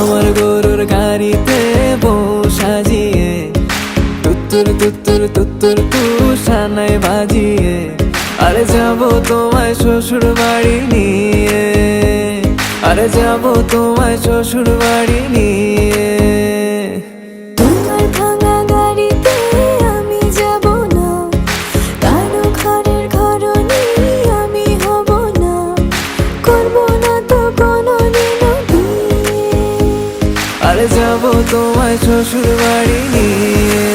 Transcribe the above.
আমার গরুর গাড়িতে বউ সাজিয়ে তুত্তুর তুত্তুর তুত্তুর তুষানাই বাজিয়ে আরে যাবো তোমায় শ্বশুর বাড়ি নিয়ে, আরে যাবো তোমায় শ্বশুর বাড়ি নিয়ে। তোমার ভাঙা গাড়িতে আমি যাব না, কারো ঘরের ঘরনি আমি হব না, করব না তো কোনোদিনও বিয়ে। আরে যাবো তোমায় শ্বশুর বাড়ি নিয়ে।